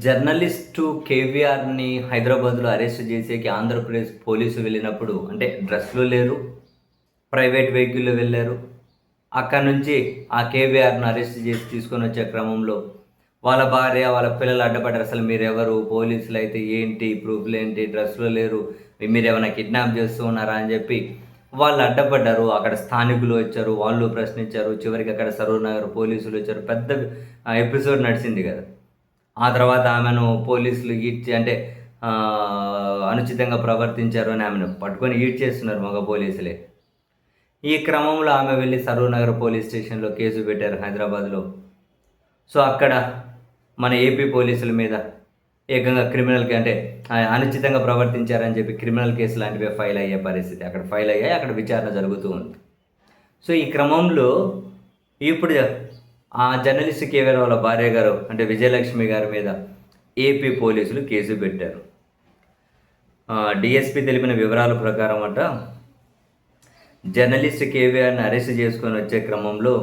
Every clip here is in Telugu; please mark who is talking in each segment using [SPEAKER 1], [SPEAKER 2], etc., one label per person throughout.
[SPEAKER 1] జర్నలిస్టు కేవీఆర్‌ని హైదరాబాద్‌లో అరెస్ట్ చేసేకి ఆంధ్రప్రదేశ్ పోలీసులు వెళ్ళినప్పుడు అంటే డ్రెస్‌లో లేరు, ప్రైవేట్ వెహికల్‌లో వెళ్లారు. అక్కడి నుంచి ఆ కేవీఆర్‌ని అరెస్ట్ చేసి తీసుకొనొచ్చే క్రమంలో వాళ్ళ భార్య, వాళ్ళ పిల్లలు అడ్డపడ్డారు. అసలు మీరెవరు? పోలీసులైతే ఏంటి? ప్రూఫ్‌లేంటి? డ్రెస్‌లో లేరు. మీరేమైనా కిడ్నాప్ చేస్తూ ఉన్నారా? అని చెప్పి వాళ్ళు అడ్డపడ్డారు. అక్కడ స్థానికులు వచ్చారు. వాళ్ళు ప్రశ్నించారు. చివరికి అక్కడ సరూర్ నగర్ పోలీసులొచ్చారు. పెద్ద ఎపిసోడ్ నడిచింది కదా! ఆ తర్వాత ఆమెను పోలీసులు అంటే అనుచితంగా ప్రవర్తించారు అని ఆమెను పట్టుకొని ఈడ్చేస్తున్నారు మగ పోలీసులే. ఈ క్రమంలో ఆమె వెళ్లి సరూర్ నగర్ పోలీస్ స్టేషన్‌లో కేసు పెట్టారు హైదరాబాద్‌లో. సో, అక్కడ మన ఏపీ పోలీసుల మీద ఏకంగా అంటే అనుచితంగా ప్రవర్తించారని చెప్పి క్రిమినల్ కేసు లాంటివే ఫైల్ అయ్యే పరిస్థితి. అక్కడ ఫైల్ అయ్యాయి. అక్కడ విచారణ జరుగుతూ ఉంది. సో, ఈ క్రమంలో ఇప్పుడు ఆ జర్నలిస్ట్ కేవీఆర్ వాళ్ళ భార్య గారు అంటే విజయలక్ష్మి గారి మీద ఏపీ పోలీసులు కేసు పెట్టారు. డీఎస్పీ తెలిపిన వివరాల ప్రకారం జర్నలిస్ట్ కేవీఆర్‌ని అరెస్ట్ చేసుకొని వచ్చే క్రమంలో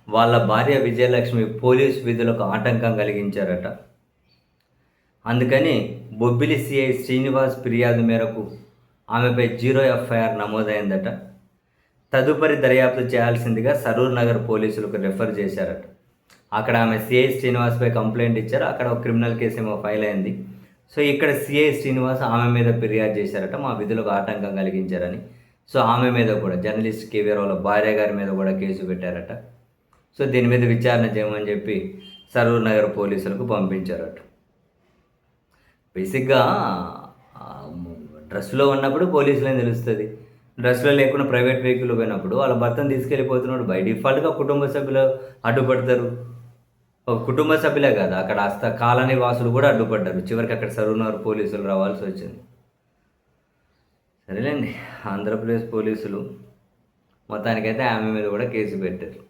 [SPEAKER 1] వాళ్ళ భార్య విజయలక్ష్మి పోలీస్ విధులకు ఆటంకం కలిగించారట. అందుకని బొబ్బిలి సీఐ శ్రీనివాస్ ఫిర్యాదు మేరకు ఆమెపై జీరో ఎఫ్ఐఆర్ నమోదైందట. తదుపరి దర్యాప్తు చేయాల్సిందిగా సరూర్ నగర్ పోలీసులకు రిఫర్ చేశారట. అక్కడ ఆమె సిఐ శ్రీనివాస్‌పై కంప్లెయింట్ ఇచ్చారు. అక్కడ ఒక క్రిమినల్ కేస్ ఏమో ఫైల్ అయింది. సో, ఇక్కడ సిఐ శ్రీనివాస్ ఆమె మీద ఫిర్యాదు చేశారట. మా విధులకు ఆటంకం కలిగించారని. సో, ఆమె మీద కూడా జర్నలిస్ట్ కేవీఆర్ వాళ్ళ భార్య గారి మీద కూడా కేసు పెట్టారట. సో, దీని మీద విచారణ చేయమని చెప్పి సరూర్ నగర్ పోలీసులకు పంపించారట. బేసిక్‌గా డ్రెస్‌లో ఉన్నప్పుడు పోలీసులని తెలుస్తది. డ్రెస్‌లో లేకుండా ప్రైవేట్ వెహికల్‌లో పోయినప్పుడు వాళ్ళ భర్తను తీసుకెళ్ళిపోతున్నాడు. బై డిఫాల్ట్‌గా కుటుంబ సభ్యులు అడ్డుపడతారు. ఒక కుటుంబ సభ్యులే కాదు. అక్కడ కాలనీ వాసులు కూడా అడ్డుపడ్డారు. చివరికి అక్కడ సరూర్ నగర్ పోలీసులు రావాల్సొచ్చింది. సరేలెండి. ఆంధ్రప్రదేశ్ పోలీసులు మొత్తానికైతే ఆమె మీద కూడా కేసు పెట్టారు.